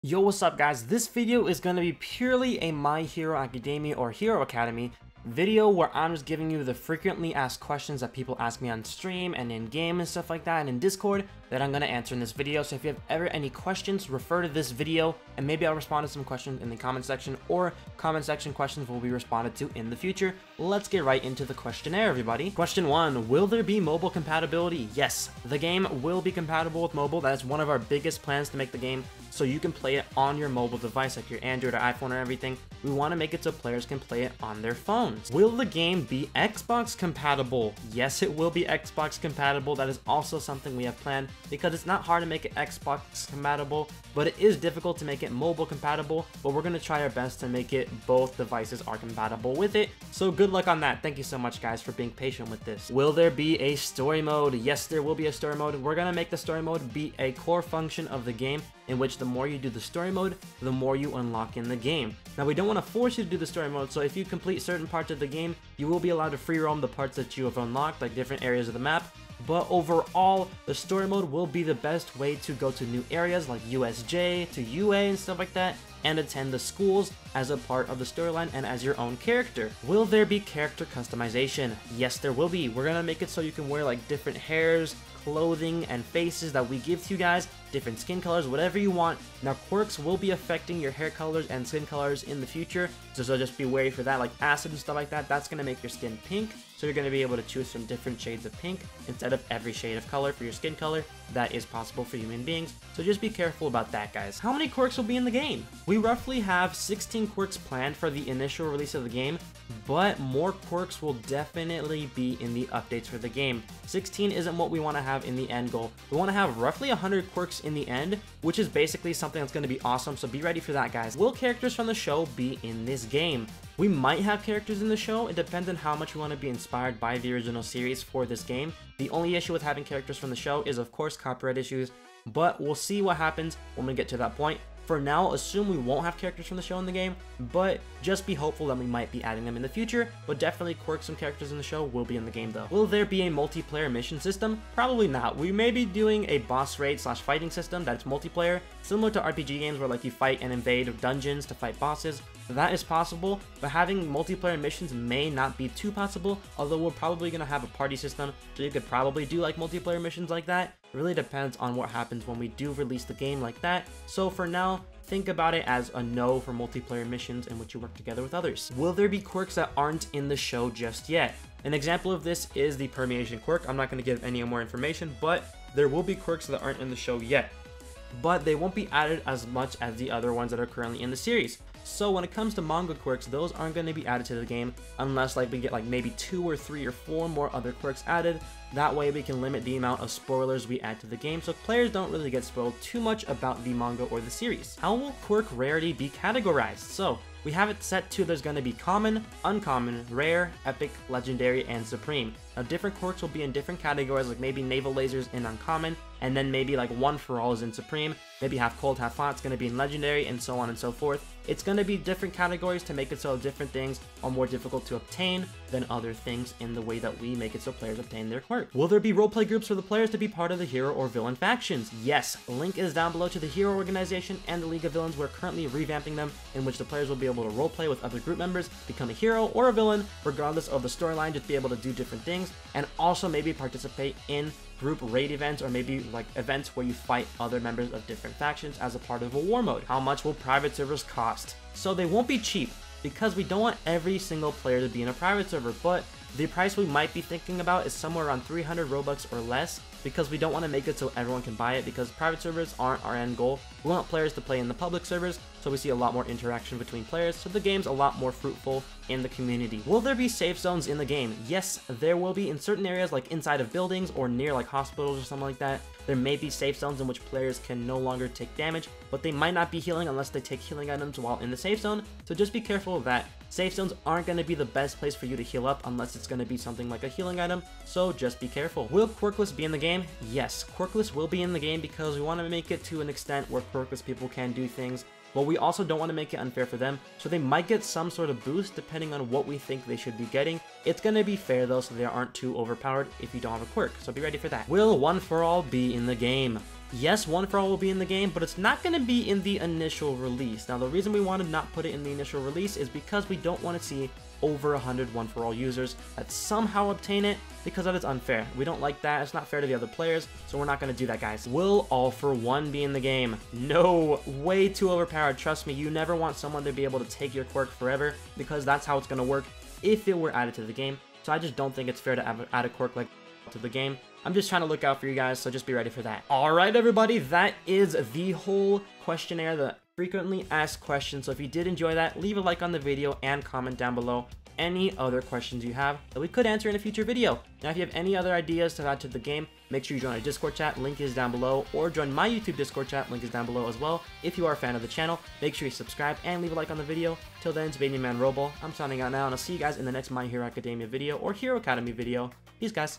Yo, what's up guys? This video is going to be purely a My Hero Academia or Hero Academy video where I'm just giving you the frequently asked questions that people ask me on stream and in game and stuff like that and in Discord that I'm going to answer in this video. So if you have ever any questions, refer to this video and maybe I'll respond to some questions in the comment section, or comment section questions will be responded to in the future. Let's get right into the questionnaire, everybody. Question 1, will there be mobile compatibility? Yes, the game will be compatible with mobile. That is one of our biggest plans to make the game so you can play it on your mobile device, like your Android or iPhone or everything. We want to make it so players can play it on their phones. Will the game be Xbox compatible? Yes, it will be Xbox compatible. That is also something we have planned because it's not hard to make it Xbox compatible, but it is difficult to make it mobile compatible, but we're going to try our best to make it both devices are compatible with it. So good luck on that. Thank you so much guys for being patient with this. Will there be a story mode? Yes, there will be a story mode. We're going to make the story mode be a core function of the game, in which the more you do the story mode, the more you unlock in the game. Now, we don't want to force you to do the story mode, so if you complete certain parts of the game, you will be allowed to free roam the parts that you have unlocked, like different areas of the map. But overall, the story mode will be the best way to go to new areas like USJ, to UA and stuff like that, and attend the schools as a part of the storyline and as your own character. Will there be character customization? Yes, there will be. We're gonna make it so you can wear like different hairs, clothing, and faces that we give to you guys, different skin colors, whatever you want. Now, quirks will be affecting your hair colors and skin colors in the future, so just be wary for that, like acid and stuff like that. That's gonna make your skin pink, so you're gonna be able to choose from different shades of pink instead of every shade of color for your skin color. That is possible for human beings, so just be careful about that, guys. How many quirks will be in the game? We roughly have 16 quirks planned for the initial release of the game, but more quirks will definitely be in the updates for the game. 16 isn't what we want to have in the end goal. We want to have roughly 100 quirks in the end, which is basically something that's going to be awesome, so be ready for that, guys. Will characters from the show be in this game? We might have characters in the show. It depends on how much we want to be inspired by the original series for this game. The only issue with having characters from the show is, of course, copyright issues, but we'll see what happens when we get to that point. For now, assume we won't have characters from the show in the game, but just be hopeful that we might be adding them in the future. But definitely quirks and characters in the show will be in the game though. Will there be a multiplayer mission system? Probably not. We may be doing a boss raid / fighting system that's multiplayer, similar to RPG games where like you fight and invade dungeons to fight bosses. That is possible, but having multiplayer missions may not be too possible, although we're probably going to have a party system, so you could probably do like multiplayer missions like that. It really depends on what happens when we do release the game like that. So for now, think about it as a no for multiplayer missions in which you work together with others. Will there be quirks that aren't in the show just yet? An example of this is the permeation quirk. I'm not going to give any more information, but there will be quirks that aren't in the show yet, but they won't be added as much as the other ones that are currently in the series. So when it comes to manga quirks, those aren't going to be added to the game unless like we get like maybe 2 or 3 or 4 more other quirks added. That way we can limit the amount of spoilers we add to the game so players don't really get spoiled too much about the manga or the series. How will quirk rarity be categorized? So we have it set to there's going to be common, uncommon, rare, epic, legendary, and supreme. Now different quirks will be in different categories, like maybe naval lasers in uncommon, and then maybe like one for all is in supreme, maybe half cold, half hot is going to be in legendary, and so on and so forth. It's going to be different categories to make it so different things are more difficult to obtain than other things in the way that we make it so players obtain their quirk. Will there be roleplay groups for the players to be part of the hero or villain factions? Yes, link is down below to the hero organization and the League of Villains. We're currently revamping them, in which the players will be able to roleplay with other group members, become a hero or a villain, regardless of the storyline, just be able to do different things, and also maybe participate in group raid events or maybe like events where you fight other members of different factions as a part of a war mode. How much will private servers cost? So they won't be cheap because we don't want every single player to be in a private server, but the price we might be thinking about is somewhere around 300 Robux or less, because we don't want to make it so everyone can buy it, because private servers aren't our end goal. We want players to play in the public servers, so we see a lot more interaction between players, so the game's a lot more fruitful in the community. Will there be safe zones in the game? Yes, there will be in certain areas like inside of buildings or near like hospitals or something like that. There may be safe zones in which players can no longer take damage, but they might not be healing unless they take healing items while in the safe zone, so just be careful of that. Safe zones aren't going to be the best place for you to heal up unless it's going to be something like a healing item, so just be careful. Will quirkless be in the game? Yes, quirkless will be in the game because we want to make it to an extent where quirkless people can do things, but we also don't want to make it unfair for them, so they might get some sort of boost depending on what we think they should be getting. It's going to be fair though, so they aren't too overpowered if you don't have a quirk, so be ready for that. Will One For All be in the game? Yes, One For All will be in the game, but it's not going to be in the initial release. Now, the reason we want to not put it in the initial release is because we don't want to see over 100 One For All users that somehow obtain it, because that is unfair. We don't like that. It's not fair to the other players, so we're not going to do that, guys. Will All For One be in the game? No, way too overpowered. Trust me, you never want someone to be able to take your quirk forever, because that's how it's going to work if it were added to the game. So I just don't think it's fair to add a quirk like to the game. I'm just trying to look out for you guys, so just be ready for that. Alright, everybody, that is the whole questionnaire, the frequently asked questions. So if you did enjoy that, leave a like on the video and comment down below any other questions you have that we could answer in a future video. Now, if you have any other ideas to add to the game, make sure you join our Discord chat, link is down below, or join my YouTube Discord chat, link is down below as well. If you are a fan of the channel, make sure you subscribe and leave a like on the video. Till then, it's been your man Robo. I'm signing out now, and I'll see you guys in the next My Hero Academia video or Hero Academy video. Peace, guys.